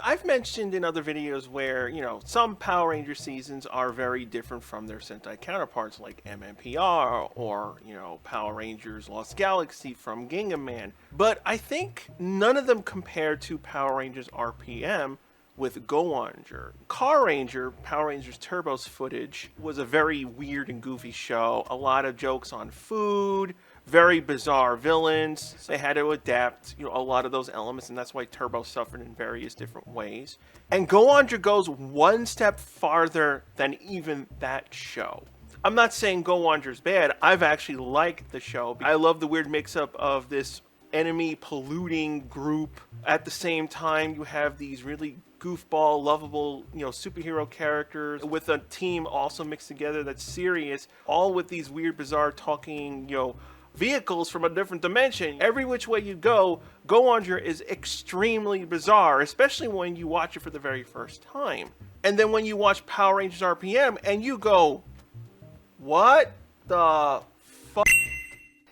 I've mentioned in other videos where, some Power Ranger seasons are very different from their Sentai counterparts like MMPR or, Power Rangers Lost Galaxy from Gingham Man. But I think none of them compare to Power Rangers RPM with Go-Onger. Car Ranger, Power Rangers Turbo's footage, was a very weird and goofy show. A lot of jokes on food, very bizarre villains. They had to adapt, a lot of those elements, and that's why Turbo suffered in various different ways. And Go-Onger goes one step farther than even that show. I'm not saying Go-Onger's bad. I've actually liked the show. I love the weird mix-up of this enemy polluting group. At the same time, you have these really goofball, lovable, superhero characters with a team also mixed together that's serious, all with these weird, bizarre talking, vehicles from a different dimension. Every which way you go, Go-Onger is extremely bizarre, especially when you watch it for the very first time. And then when you watch Power Rangers RPM and you go, what the fuck?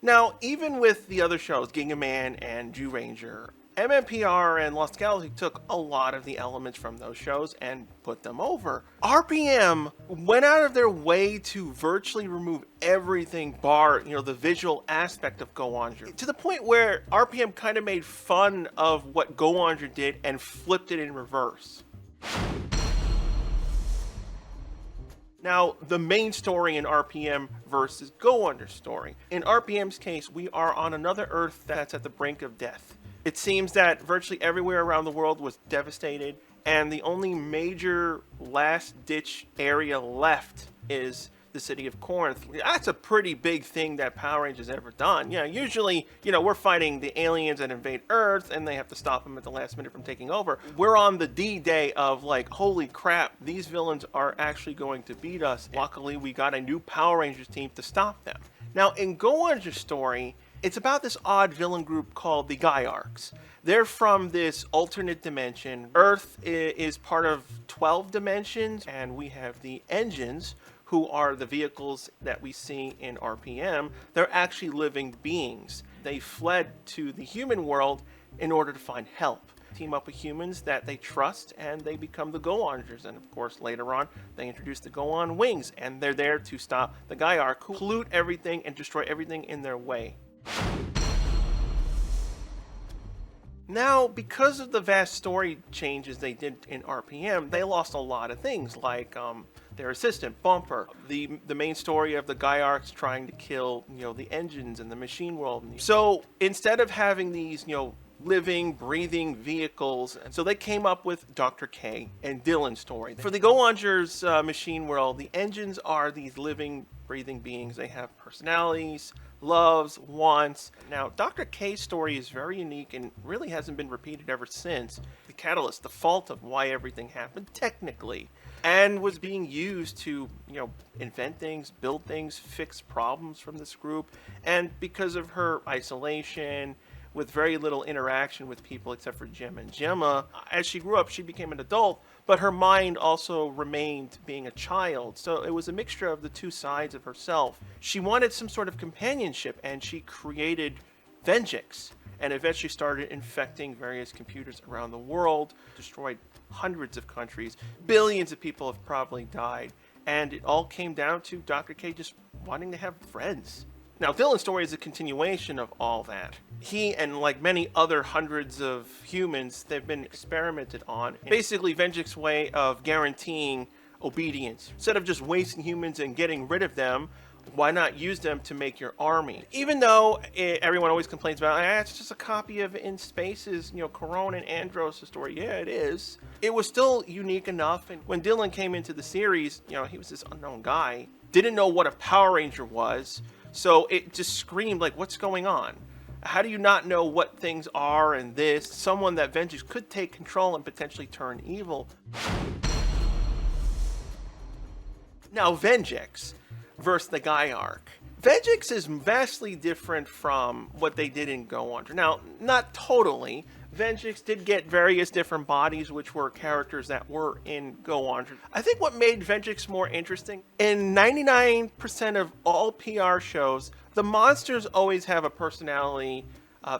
Now, even with the other shows, Gingham Man and Jew Ranger, MMPR and Lost Galaxy took a lot of the elements from those shows and put them over. RPM went out of their way to virtually remove everything bar, the visual aspect of Go-Onger. To the point where RPM kind of made fun of what Go-Onger did and flipped it in reverse. Now, the main story in RPM versus Go-Onger's story. In RPM's case, we are on another Earth that's at the brink of death. It seems that virtually everywhere around the world was devastated, and the only major last-ditch area left is the city of Corinth. That's a pretty big thing that Power Rangers ever done. Usually, we're fighting the aliens that invade Earth, and they have to stop them at the last minute from taking over. We're on the D-Day of like, holy crap, these villains are actually going to beat us. Luckily, we got a new Power Rangers team to stop them. Now, in Go-Onger's story, it's about this odd villain group called the Gaiarks. They're from this alternate dimension. Earth is part of 12 dimensions, and we have the engines, who are the vehicles that we see in RPM. They're actually living beings. They fled to the human world in order to find help. Team up with humans that they trust, and they become the Go-Ongers. And of course, later on, they introduce the Go-On Wings, and they're there to stop the Gaiark, who pollute everything and destroy everything in their way. Now, because of the vast story changes they did in RPM, they lost a lot of things, like their assistant, Bumper, the main story of the Gaiarks trying to kill, the engines and the machine world. So instead of having these, living, breathing vehicles, and so they came up with Dr. K and Dylan's story. For the Go-Onger's machine world, the engines are these living, breathing beings. They have personalities, loves, wants. Now, Dr. K's story is very unique and really hasn't been repeated ever since. The catalyst, the fault of why everything happened technically, and was being used to, invent things, build things, fix problems from this group. And because of her isolation, with very little interaction with people except for Jim and Gemma, as she grew up, she became an adult, but her mind also remained being a child. So it was a mixture of the two sides of herself. She wanted some sort of companionship, and she created Venix, and eventually started infecting various computers around the world, destroyed hundreds of countries. Billions of people have probably died, and it all came down to Dr. K just wanting to have friends. Now, Dylan's story is a continuation of all that. He and like many other hundreds of humans, they've been experimented on. Basically, Venix's way of guaranteeing obedience. Instead of just wasting humans and getting rid of them, why not use them to make your army? Even though everyone always complains about, it's just a copy of In Space's, Corona and Andros' story. Yeah, it is. It was still unique enough. And when Dylan came into the series, he was this unknown guy, didn't know what a Power Ranger was. So it just screamed like, what's going on? How do you not know what things are and this? Someone that Venix could take control and potentially turn evil. Now, Venix versus the Gaiark. Venix is vastly different from what they did in Go-Onger. Now, not totally. Venix did get various different bodies, which were characters that were in Go-Onger. I think what made Venix more interesting, in 99% of all PR shows, the monsters always have a personality.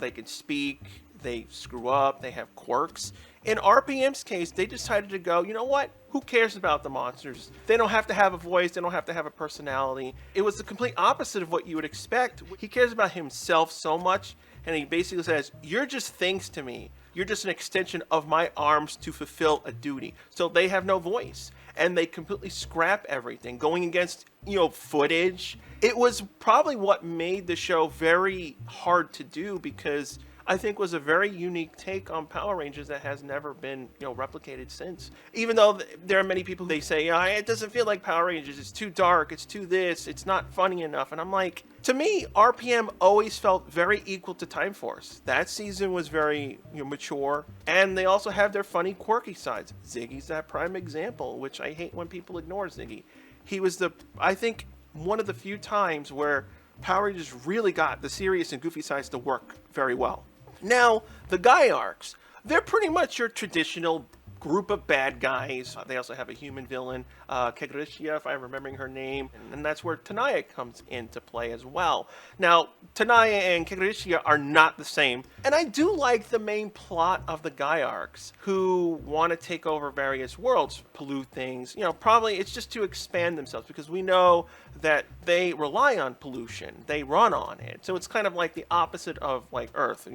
They can speak, they screw up, they have quirks. In RPM's case, they decided to go, you know what? Who cares about the monsters? They don't have to have a voice, they don't have to have a personality. It was the complete opposite of what you would expect. He cares about himself so much, and he basically says, you're just things to me. You're just an extension of my arms to fulfill a duty. So they have no voice. And they completely scrap everything, going against, footage. It was probably what made the show very hard to do, because I think was a very unique take on Power Rangers that has never been, replicated since. Even though there are many people, they say, it doesn't feel like Power Rangers, it's too dark, it's too this, it's not funny enough. And I'm like, to me, RPM always felt very equal to Time Force. That season was very mature, and they also have their funny, quirky sides. Ziggy's that prime example, which I hate when people ignore Ziggy. He was I think, one of the few times where Power Rangers really got the serious and goofy sides to work very well. Now, the Gaiarks, they're pretty much your traditional group of bad guys. They also have a human villain, Kegurishia, if I'm remembering her name, and that's where Tanaya comes into play as well. Now, Tanaya and Kegurishia are not the same, and I do like the main plot of the Gaiarks, who want to take over various worlds, pollute things. Probably it's just to expand themselves, because we know that they rely on pollution. They run on it. So it's kind of like the opposite of like Earth.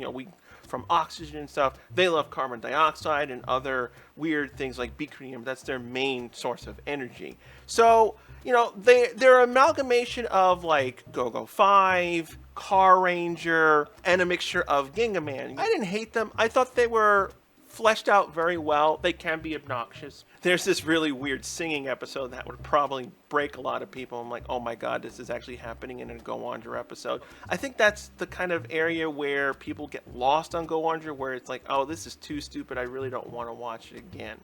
From oxygen and stuff, they love carbon dioxide and other weird things like becrenium. That's their main source of energy. So, they're an amalgamation of like Go-Go 5, Car Ranger, and a mixture of Gingaman. I didn't hate them. I thought they were fleshed out very well. They can be obnoxious. There's this really weird singing episode that would probably break a lot of people. I'm like, oh my god, this is actually happening in a Go-Onger episode. I think that's the kind of area where people get lost on Go-Onger, where it's like, oh, this is too stupid, I really don't want to watch it again.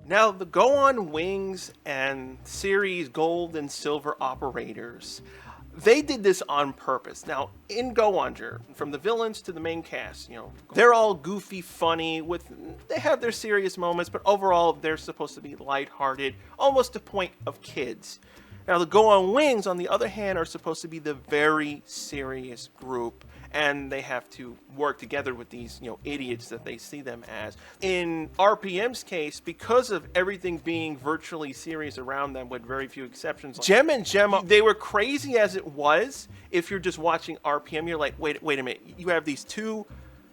Now, the Go-On Wings and series Gold and Silver operators, they did this on purpose. Now, in Go-Onger, from the villains to the main cast, they're all goofy, funny, they have their serious moments, but overall, they're supposed to be lighthearted, almost to point of kids. Now, the Go-On Wings, on the other hand, are supposed to be the very serious group, and they have to work together with these, idiots that they see them as. In RPM's case, because of everything being virtually serious around them, with very few exceptions, Gem and Gemma, they were crazy as it was. If you're just watching RPM, you're like, wait a minute, you have these two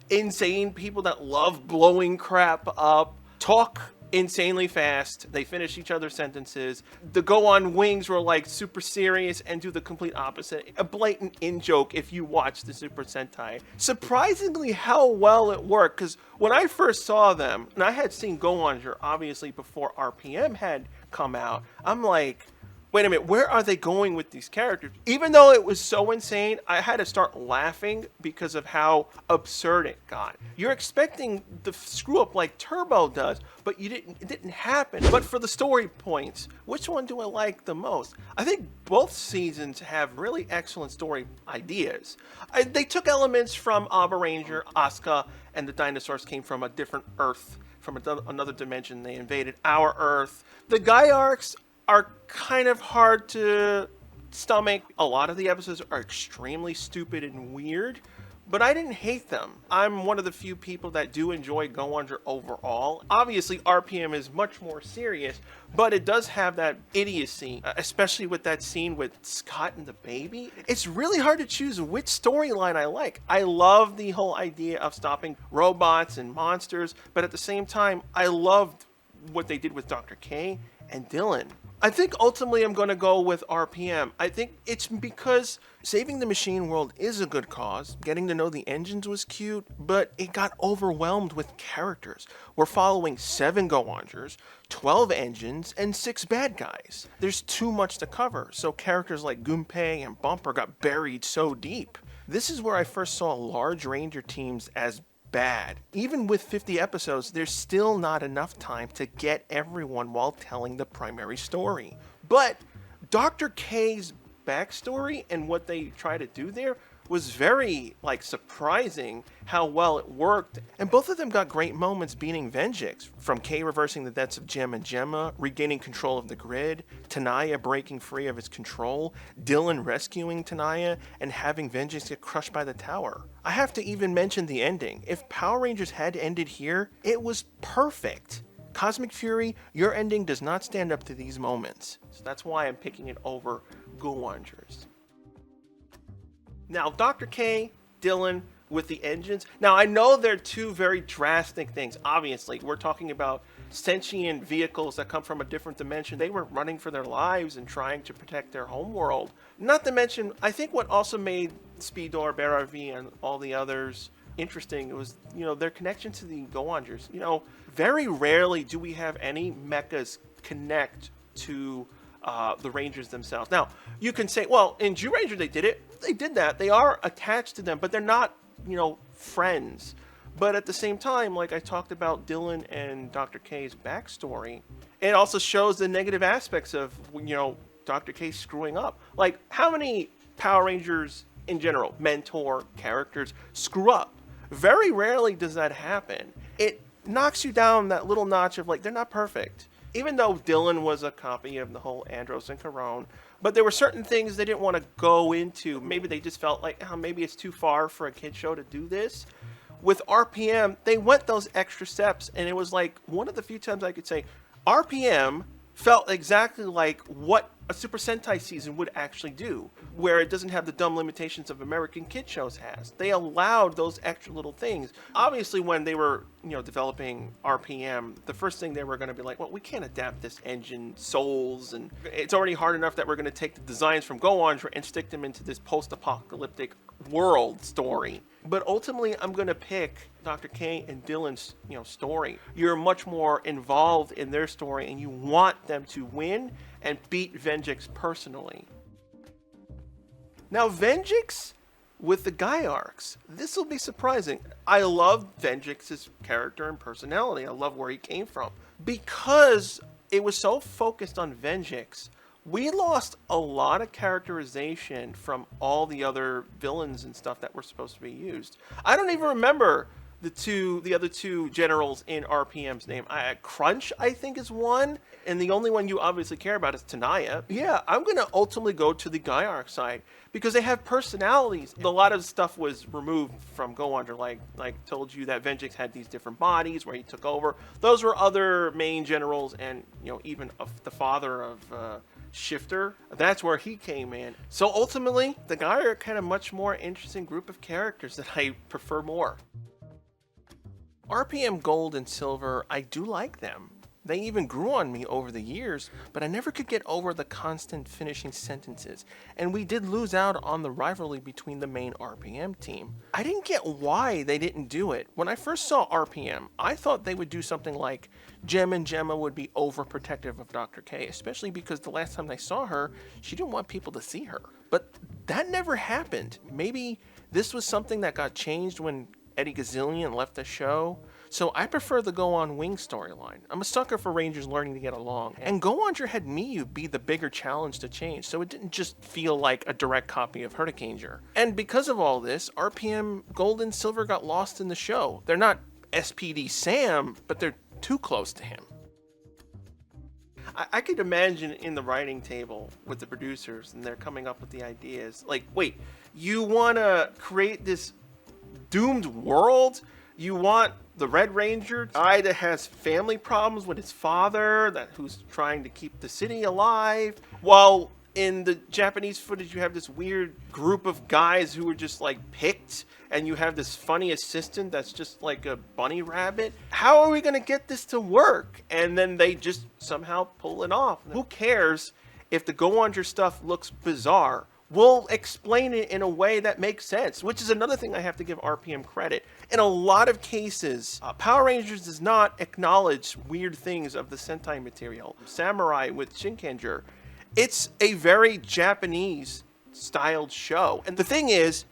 insane people that love blowing crap up, talk insanely fast, they finish each other's sentences. The Go-On Wings were like super serious and do the complete opposite. A blatant in-joke if you watch the Super Sentai. Surprisingly how well it worked, because when I first saw them, and I had seen Go-Onger obviously before RPM had come out, I'm like, wait a minute, where are they going with these characters? Even though it was so insane, I had to start laughing because of how absurd it got. You're expecting the screw up like Turbo does, but it didn't happen. But for the story points, which one do I like the most? I think both seasons have really excellent story ideas. They took elements from Abba Ranger, Asuka, and the dinosaurs came from a different Earth, from another dimension. They invaded our Earth. The Gaiarks are kind of hard to stomach. A lot of the episodes are extremely stupid and weird, but I didn't hate them. I'm one of the few people that do enjoy Go-Onger overall. Obviously, RPM is much more serious, but it does have that idiocy, especially with that scene with Scott and the baby. It's really hard to choose which storyline I like. I love the whole idea of stopping robots and monsters, but at the same time, I loved what they did with Dr. K and Dylan. I think ultimately I'm going to go with RPM. I think it's because saving the machine world is a good cause. Getting to know the engines was cute, but it got overwhelmed with characters. We're following 7 Go-Ongers, 12 engines, and 6 bad guys. There's too much to cover, so characters like Gunpei and Bumper got buried so deep. This is where I first saw large Ranger teams as bad. Even with 50 episodes, there's still not enough time to get everyone while telling the primary story. But Dr. K's backstory and what they try to do there was very, like, surprising how well it worked. And both of them got great moments beating Venjix, from Kay reversing the deaths of Gem and Gemma, regaining control of the grid, Tanaya breaking free of its control, Dylan rescuing Tanaya, and having Venjix get crushed by the tower. I have to even mention the ending. If Power Rangers had ended here, it was perfect. Cosmic Fury, your ending does not stand up to these moments. So that's why I'm picking it over Go-Onger's. Now, Dr. K, Dylan, with the engines. Now, I know they're two very drastic things. Obviously, we're talking about sentient vehicles that come from a different dimension. They were running for their lives and trying to protect their homeworld. Not to mention, I think what also made Speedor, BRV, and all the others interesting was, their connection to the Go-Ongers. Very rarely do we have any mechas connect to the Rangers themselves. Now, you can say, well, in Zyuranger they did it. They did that. They are attached to them, but they're not, friends. But at the same time, like I talked about Dylan and Dr. K's backstory, it also shows the negative aspects of, Dr. K screwing up. Like, how many Power Rangers in general, mentor characters, screw up? Very rarely does that happen. It knocks you down that little notch of, like, they're not perfect. Even though Dylan was a copy of the whole Andros and Caron, but there were certain things they didn't want to go into. Maybe they just felt like, maybe it's too far for a kid show to do this. With RPM, they went those extra steps, and it was like one of the few times I could say RPM felt exactly like what a Super Sentai season would actually do, where it doesn't have the dumb limitations of American kid shows has. They allowed those extra little things. Obviously, when they were, developing RPM, the first thing they were going to be like, well, we can't adapt this engine souls, and it's already hard enough that we're going to take the designs from Go-Onger and stick them into this post-apocalyptic world story. But ultimately, I'm going to pick Dr. K and Dylan's, story. You're much more involved in their story, and you want them to win and beat Venjix personally. Now, Venjix with the Gaiarks, this will be surprising. I love Venjix's character and personality. I love where he came from. Because it was so focused on Venjix, we lost a lot of characterization from all the other villains and stuff that were supposed to be used. I don't even remember the other two generals in RPM's name. Crunch, I think, is one, and the only one you obviously care about is Tanaya. Yeah, I'm going to ultimately go to the Gaiark side because they have personalities. A lot of stuff was removed from Go-Onger, like told you that Venjix had these different bodies where he took over. Those were other main generals, and even the father of Shifter, that's where he came in. So ultimately, the Gaiark had a much more interesting group of characters that I prefer more. RPM Gold and Silver, I do like them. They even grew on me over the years, but I never could get over the constant finishing sentences, and we did lose out on the rivalry between the main RPM team. I didn't get why they didn't do it. When I first saw RPM, I thought they would do something like Gem and Gemma would be overprotective of Dr. K, especially because the last time they saw her, she didn't want people to see her. But that never happened. Maybe this was something that got changed when Eddie Gazillion left the show. So I prefer the Go On Wing storyline. I'm a sucker for Rangers learning to get along. And Go-Onger had Miyu be the bigger challenge to change, so it didn't just feel like a direct copy of Hurricaneger. And because of all this, RPM Gold and Silver got lost in the show. They're not SPD Sam, but they're too close to him. I could imagine in the writing table with the producers, and they're coming up with the ideas. Like, wait, you want to create this doomed world? You want the Red Ranger, guy that has family problems with his father, who's trying to keep the city alive, while in the Japanese footage you have this weird group of guys who are just like picked, and you have this funny assistant that's just like a bunny rabbit. How are we going to get this to work? And then they just somehow pull it off. Who cares if the Go-Onger stuff looks bizarre? We'll explain it in a way that makes sense, which is another thing I have to give RPM credit. In a lot of cases, Power Rangers does not acknowledge weird things of the Sentai material. Samurai with Shinkenger, it's a very Japanese styled show. And the thing is,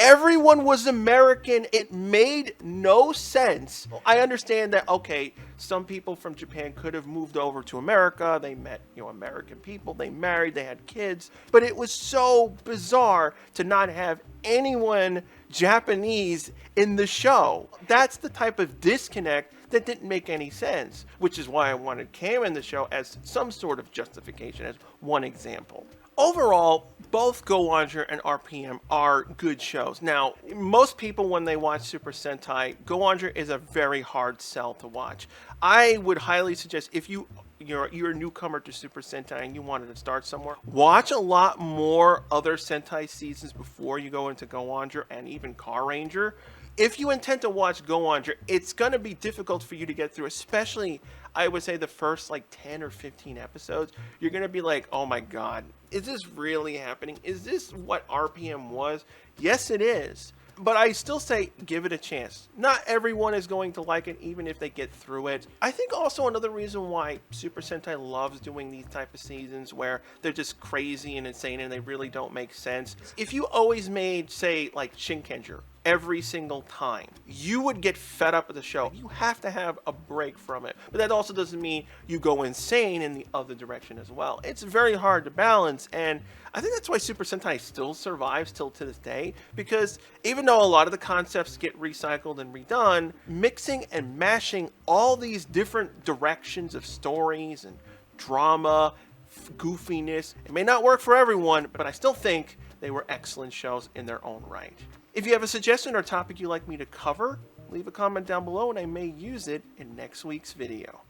Everyone was American. It made no sense. I understand that, okay, some people from Japan could have moved over to America. They met, American people. They married. They had kids. But it was so bizarre to not have anyone Japanese in the show. That's the type of disconnect that didn't make any sense, which is why I wanted Cam in the show as some sort of justification, as one example. Overall, both Go-Onger and RPM are good shows. Now, most people, when they watch Super Sentai, Go-Onger is a very hard sell to watch. I would highly suggest, if you're a newcomer to Super Sentai and you wanted to start somewhere, watch a lot more other Sentai seasons before you go into Go-Onger and even Car Ranger. If you intend to watch Go-Onger, it's going to be difficult for you to get through, especially, I would say, the first 10 or 15 episodes. You're going to be like, oh my god, is this really happening? Is this what RPM was? Yes, it is. But I still say give it a chance. Not everyone is going to like it, even if they get through it. I think also another reason why Super Sentai loves doing these type of seasons where they're just crazy and insane and they really don't make sense. If you always made, say, like Shinkenger every single time, you would get fed up with the show. You have to have a break from it. But that also doesn't mean you go insane in the other direction as well. It's very hard to balance, and I think that's why Super Sentai still survives till to this day, because even though a lot of the concepts get recycled and redone, mixing and mashing all these different directions of stories and drama, goofiness, it may not work for everyone, but I still think they were excellent shows in their own right. If you have a suggestion or topic you'd like me to cover, leave a comment down below and I may use it in next week's video.